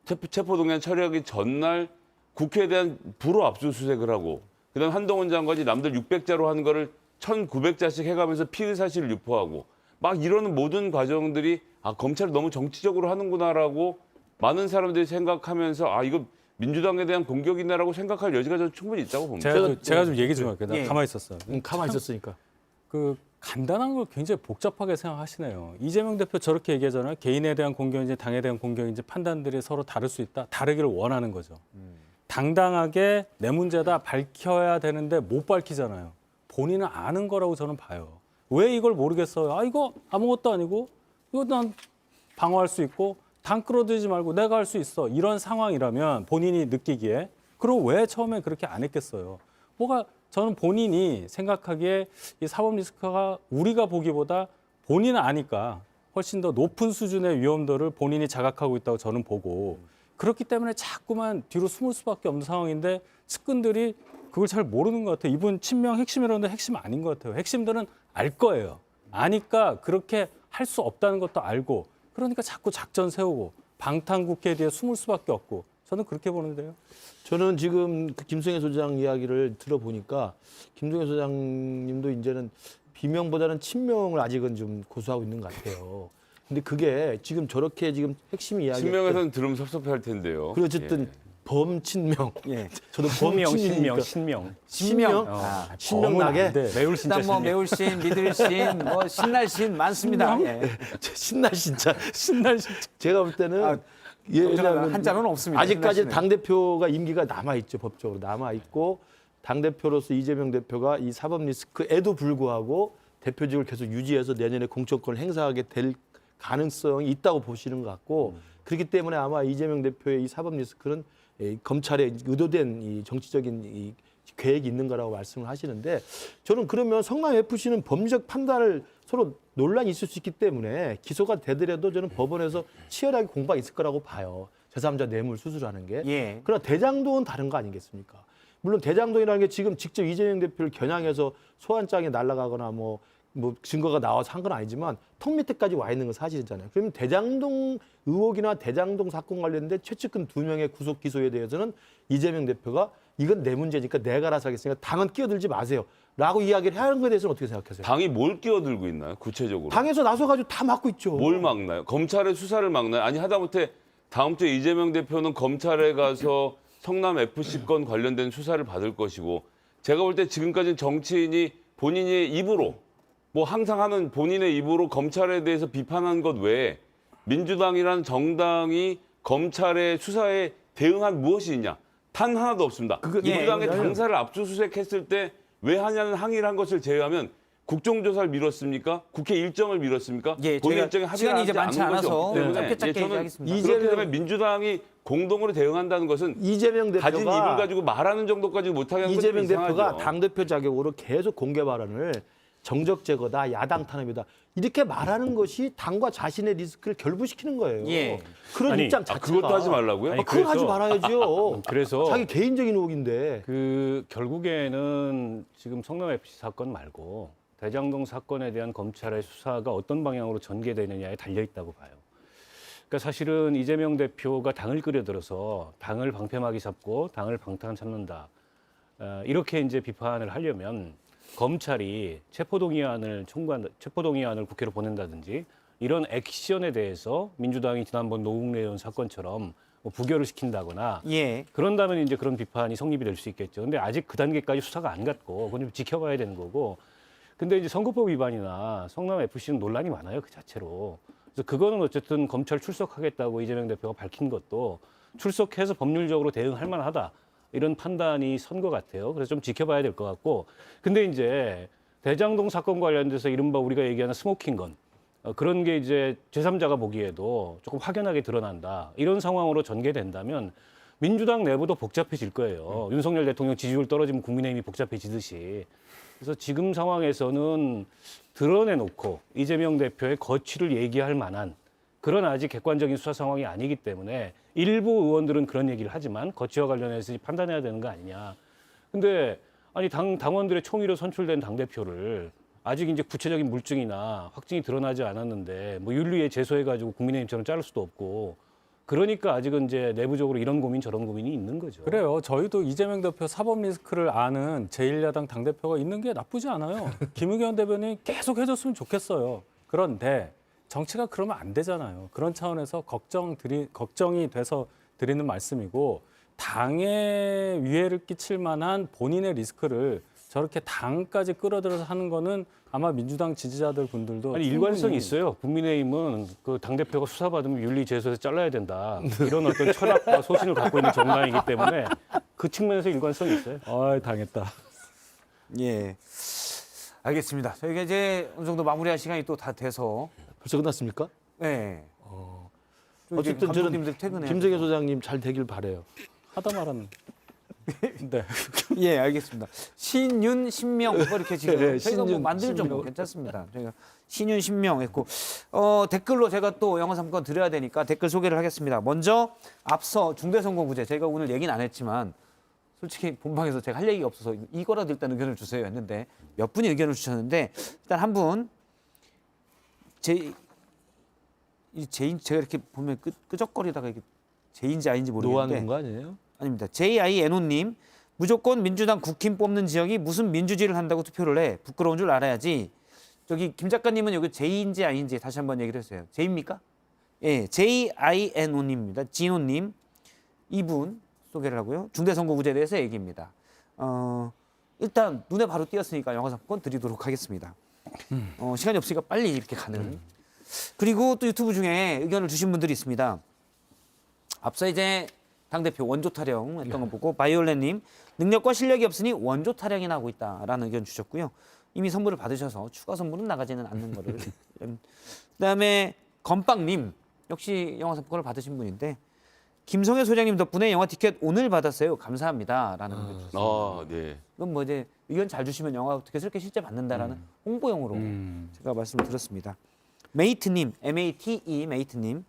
체포동의안 처리하기 전날 국회에 대한 불허 압수수색을 하고 그다음 한동훈 장관이 남들 600자로 하는 거를 1,900자씩 해가면서 피의 사실을 유포하고 막 이러는 모든 과정들이 아 검찰이 너무 정치적으로 하는구나라고 많은 사람들이 생각하면서 아 이거 민주당에 대한 공격이나라고 생각할 여지가 저는 충분히 있다고 봅니다. 제가 좀 얘기 좀 할게요. 나 예. 가만히 있었어요. 가만히 있었으니까. 그 간단한 걸 굉장히 복잡하게 생각하시네요. 이재명 대표 저렇게 얘기하잖아요. 개인에 대한 공격인지 당에 대한 공격인지 판단들이 서로 다를 수 있다. 다르기를 원하는 거죠. 당당하게 내 문제다 밝혀야 되는데 못 밝히잖아요. 본인은 아는 거라고 저는 봐요. 왜 이걸 모르겠어요? 아, 이거 아무것도 아니고 이거 난 방어할 수 있고 당 끌어들이지 말고 내가 할 수 있어. 이런 상황이라면 본인이 느끼기에 그리고 왜 처음에 그렇게 안 했겠어요? 뭐가 저는 본인이 생각하기에 이 사법 리스크가 우리가 보기보다 본인은 아니까 훨씬 더 높은 수준의 위험도를 본인이 자각하고 있다고 저는 보고 그렇기 때문에 자꾸만 뒤로 숨을 수밖에 없는 상황인데 측근들이 그걸 잘 모르는 것 같아요. 이분 친명 핵심이라는데 핵심 아닌 것 같아요. 핵심들은 알 거예요. 아니까 그렇게 할 수 없다는 것도 알고 그러니까 자꾸 작전 세우고 방탄국회 뒤에 숨을 수밖에 없고 저는 그렇게 보는데요. 저는 지금 그 김성애 소장 이야기를 들어보니까 김성애 소장님도 이제는 비명보다는 친명을 아직은 좀 고수하고 있는 것 같아요. 근데 그게 지금 저렇게 지금 핵심 이야기. 친명에서는 들으면 섭섭해할 텐데요. 그리고 어쨌든 범친명. 예. 저도 신명, 범친이니까. 신명. 신명? 아, 신명 범은 나게? 안 돼. 매울 진짜 일단 뭐 신명. 매울 씬, 믿을 씬, 뭐 신날 씬 많습니다. 예. 신날 진짜. 신날 진짜. 제가 볼 때는 아, 왜냐하면 한자는 없습니다. 아직까지 신날 씨는. 당대표가 임기가 남아있죠. 법적으로 남아있고 당대표로서 이재명 대표가 이 사법 리스크에도 불구하고 대표직을 계속 유지해서 내년에 공천권을 행사하게 될 가능성이 있다고 보시는 것 같고 그렇기 때문에 아마 이재명 대표의 이 사법 리스크는 이 검찰의 의도된 이 정치적인 이 계획이 있는 거라고 말씀을 하시는데 저는 그러면 성남 FC는 법리적 판단을 서로 논란이 있을 수 있기 때문에 기소가 되더라도 저는 법원에서 치열하게 공방이 있을 거라고 봐요. 제3자 뇌물 수수라는 게. 예. 그러나 대장동은 다른 거 아니겠습니까? 물론 대장동이라는 게 지금 직접 이재명 대표를 겨냥해서 소환장에 날아가거나 뭐 증거가 나와서 한 건 아니지만 턱 밑에까지 와 있는 건 사실이잖아요. 그러면 대장동 의혹이나 대장동 사건 관련된 최측근 2명의 구속 기소에 대해서는 이재명 대표가 이건 내 문제니까 내가 알아서 하겠으니까 당은 끼어들지 마세요. 라고 이야기를 해야 하는 것에 대해서는 어떻게 생각하세요? 당이 뭘 끼어들고 있나요? 구체적으로. 당에서 나서가지고 다 막고 있죠. 뭘 막나요? 검찰의 수사를 막나요? 아니 하다못해 다음 주에 이재명 대표는 검찰에 가서 성남 FC 건 관련된 수사를 받을 것이고 제가 볼 때 지금까지는 정치인이 본인의 입으로 뭐 항상 하는 본인의 입으로 검찰에 대해서 비판한 것 외에 민주당이라는 정당이 검찰의 수사에 대응한 무엇이 있냐? 단 하나도 없습니다. 민주당의 당사를 압수수색했을 때 왜 하냐는 항의를 한 것을 제외하면 국정조사를 미뤘습니까? 국회 일정을 미뤘습니까? 예, 본인 저희가 일정에 시간이 합의를 이제 하지 많지 않은 것이 않아서 없기 때문에 짧게 저는 얘기하겠습니다. 그렇기 때문에 민주당이 공동으로 대응한다는 것은 이재명 가진 입을 대표가 가지고 말하는 정도까지 못하게 하는 건 이재명 좀 대표가 이상하죠. 당대표 자격으로 계속 공개 발언을 정적 제거다, 야당 탄압이다. 이렇게 말하는 것이 당과 자신의 리스크를 결부시키는 거예요. 예. 그런 아니, 입장 자체가. 그것도 하지 말라고요? 아니, 그걸 그래서- 하지 말아야죠. 그래서 자기 개인적인 의혹인데. 그 결국에는 지금 성남 FC 사건 말고 대장동 사건에 대한 검찰의 수사가 어떤 방향으로 전개되느냐에 달려 있다고 봐요. 그러니까 사실은 이재명 대표가 당을 끌어들여서 당을 방패막이 잡고 당을 방탄 잡는다. 이렇게 이제 비판을 하려면 검찰이 체포동의안을 국회로 보낸다든지 이런 액션에 대해서 민주당이 지난번 노웅래 의원 사건처럼 뭐 부결을 시킨다거나 예. 그런다면 이제 그런 비판이 성립이 될 수 있겠죠. 근데 아직 그 단계까지 수사가 안 갔고 그건 좀 지켜봐야 되는 거고. 근데 이제 선거법 위반이나 성남 FC는 논란이 많아요, 그 자체로. 그래서 그거는 어쨌든 검찰 출석하겠다고 이재명 대표가 밝힌 것도 출석해서 법률적으로 대응할 만하다. 이런 판단이 선 것 같아요. 그래서 좀 지켜봐야 될 것 같고. 근데 이제 대장동 사건 관련돼서 이른바 우리가 얘기하는 스모킹건 그런 게 이제 제3자가 보기에도 조금 확연하게 드러난다. 이런 상황으로 전개된다면 민주당 내부도 복잡해질 거예요. 윤석열 대통령 지지율 떨어지면 국민의힘이 복잡해지듯이. 그래서 지금 상황에서는 드러내놓고 이재명 대표의 거취를 얘기할 만한 그런 아직 객관적인 수사 상황이 아니기 때문에 일부 의원들은 그런 얘기를 하지만 거취와 관련해서 판단해야 되는 거 아니냐. 근데 아니 당원들의 총의로 선출된 당대표를 아직 이제 구체적인 물증이나 확증이 드러나지 않았는데 뭐 윤리에 제소해가지고 국민의힘처럼 자를 수도 없고 그러니까 아직은 이제 내부적으로 이런 고민 저런 고민이 있는 거죠. 그래요. 저희도 이재명 대표 사법 리스크를 아는 제1야당 당대표가 있는 게 나쁘지 않아요. 김의겸 대변인 계속 해줬으면 좋겠어요. 그런데 정치가 그러면 안 되잖아요. 그런 차원에서 걱정이 돼서 드리는 말씀이고 당에 위해를 끼칠 만한 본인의 리스크를 저렇게 당까지 끌어들여서 하는 거는 아마 민주당 지지자들 분들도 아니 일관성이 있어요. 국민의힘은 그 당대표가 수사받으면 윤리제소에서 잘라야 된다. 이런 어떤 철학과 소신을 갖고 있는 정당이기 때문에 그 측면에서 일관성이 있어요. 아, 당했다. 예. 알겠습니다. 저희가 이제 어느 정도 마무리할 시간이 또 다 돼서 벌써 끝났습니까? 네. 어쨌든 저는 감독님들 퇴근해야 김정혜 돼서. 소장님 잘 되길 바래요. 하다 말았는. 네. 예, 알겠습니다. 신윤, 신명 뭐 이렇게 지금 네, 저희가 뭐 신윤, 만들죠. 뭐 신명. 괜찮습니다. 저희가 신윤, 신명 했고 댓글로 제가 또 영어 3권 드려야 되니까 댓글 소개를 하겠습니다. 먼저 앞서 중대선거구제 저희가 오늘 얘기는 안 했지만 솔직히 본방에서 제가 할 얘기가 없어서 이거라도 일단 의견을 주세요 했는데 몇 분이 의견을 주셨는데 일단 한 분 제인 제가 이렇게 보면 끄적거리다가 이게 제인지 아닌지 모르겠는데 노하는 거 아니에요? 아닙니다. JINO님 무조건 민주당 국힘 뽑는 지역이 무슨 민주주의를 한다고 투표를 해. 부끄러운 줄 알아야지. 저기 김 작가님은 여기 J인지 아닌지 다시 한번 얘기를 해주세요. J입니까? 예, JINO님입니다. 진호님 이분 소개를 하고요. 중대선거구제에 대해서 얘기입니다. 일단 눈에 바로 띄었으니까 영화 상권 드리도록 하겠습니다. 시간이 없으니까 빨리 이렇게 가는. 그리고 또 유튜브 중에 의견을 주신 분들이 있습니다. 앞서 이제 당대표 원조 타령 했던 거 보고 바이올렛님 능력과 실력이 없으니 원조 타령이나 하고 있다라는 의견 주셨고요. 이미 선물을 받으셔서 추가 선물은 나가지는 않는 거를. 그다음에 건빵님 역시 영화 상품권을 받으신 분인데 김성애 소장님 덕분에 영화 티켓 오늘 받았어요. 감사합니다라는 의견 주셨습니다. 아, 네. 이건 뭐 이제 의견 잘 주시면 영화 티켓을 이렇게 실제 받는다라는 홍보용으로 제가 말씀을 드렸습니다. 메이트님, MATE 메이트님.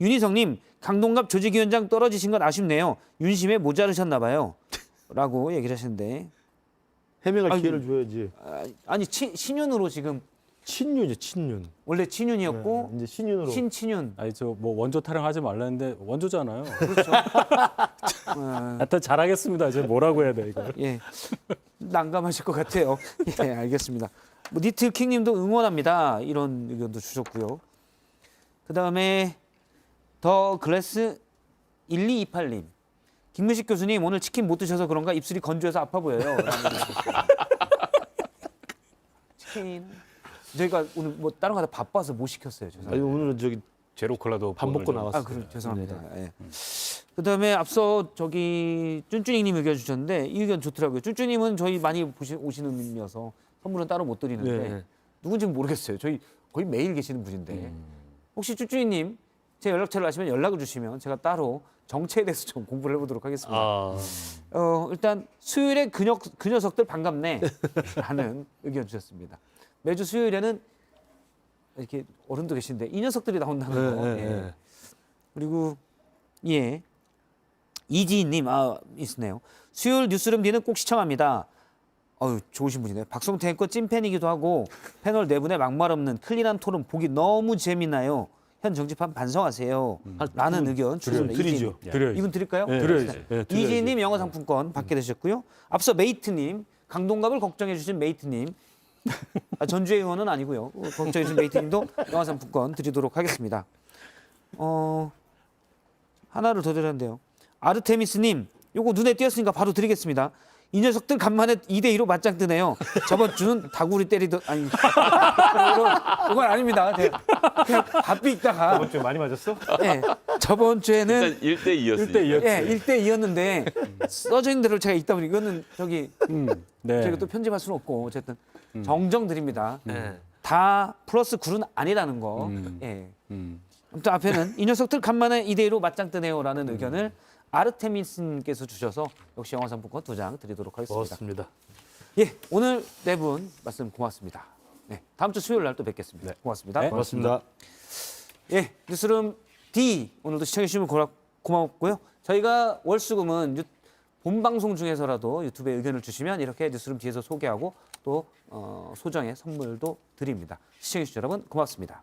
윤희성님, 강동갑 조직위원장 떨어지신 건 아쉽네요. 윤심에 모자르셨나 봐요. 라고 얘기를 하시는데 해명할 아니, 기회를 줘야지. 아니 신윤으로 지금 친윤이죠, 친윤. 원래 친윤이었고 이제 신윤으로. 신친윤. 아니 저 뭐 원조 타령하지 말라는데 원조잖아요. 그렇죠. 하여튼 잘하겠습니다. 이제 뭐라고 해야 돼 이거. 예, 난감하실 것 같아요. 예, 알겠습니다. 뭐 니트킹님도 응원합니다. 이런 의견도 주셨고요. 그 다음에 더 글래스 1228님. 김문식 교수님 오늘 치킨 못 드셔서 그런가 입술이 건조해서 아파 보여요. 라는 의견 주셨어요. 치킨 저희가 오늘 뭐 다른 거 다 바빠서 못 시켰어요. 아니 죄송합니다. 오늘은 저기 제로 콜라도 밥 먹고 좀- 나왔어요. 아, 그럼 죄송합니다. 네. 예. 그다음에 앞서 저기 쭌쭌이님 의견 주셨는데 이 의견 좋더라고요. 쭌쭌님은 저희 많이 오시는 분이어서 선물은 따로 못 드리는데 네. 누군지는 모르겠어요. 저희 거의 매일 계시는 분인데 혹시 쭈쭈이님 제 연락처를 아시면 연락을 주시면 제가 따로 정체에 대해서 좀 공부를 해보도록 하겠습니다. 아, 일단 수요일에 그 녀석들 반갑네 라는 의견 주셨습니다. 매주 수요일에는 이렇게 어른도 계신데 이 녀석들이 나온다는 거. 예. 그리고 예 이지희님 있으네요. 수요일 뉴스룸 뒤는 꼭 시청합니다. 좋으신 분이네요. 박성태 앵커 찐팬이기도 하고 패널 네 분의 막말 없는 클린한 토론 보기 너무 재미나요. 현 정치판 반성하세요. 라는 의견 주셨습니다. 드리죠. 드려야죠. 이분 드릴까요? 네, 드려야지. 네, 드려야지. 이지희님 영어 상품권 받게 되셨고요. 앞서 메이트님 강동갑을 걱정해 주신 메이트님 전주의 의원은 아니고요. 걱정해 주신 메이트님도 영어 상품권 드리도록 하겠습니다. 하나를 더 드렸는데요. 아르테미스님 요거 눈에 띄었으니까 바로 드리겠습니다. 이 녀석들 간만에 2대2로 맞짱 뜨네요. 저번 주는 다구리 때리던 아니 이건 아닙니다. 그냥 바삐 있다가 저번 주에 많이 맞았어? 예, 저번 주에는 일단 1대2였으니까. 예, 1대2였는데 써져 있는 대로 제가 읽다 보니 이거는 저기 네. 저희가 또 편집할 수는 없고 어쨌든 정정 드립니다. 네. 다 플러스 9는 아니라는 거. 예. 아무튼 앞에는 이 녀석들 간만에 2대2로 맞짱 뜨네요라는 의견을 아르테미스님께서 주셔서 역시 영화 상품권 2장 드리도록 하겠습니다. 고맙습니다. 예, 오늘 네 분 말씀 고맙습니다. 네, 다음 주 수요일 날 또 뵙겠습니다. 고맙습니다. 네. 고맙습니다. 예, 뉴스룸 D 오늘도 시청해 주시면 고맙고요. 저희가 월수금은 본 방송 중에서라도 유튜브에 의견을 주시면 이렇게 뉴스룸 D에서 소개하고 또 소정의 선물도 드립니다. 시청해 주신 여러분 고맙습니다.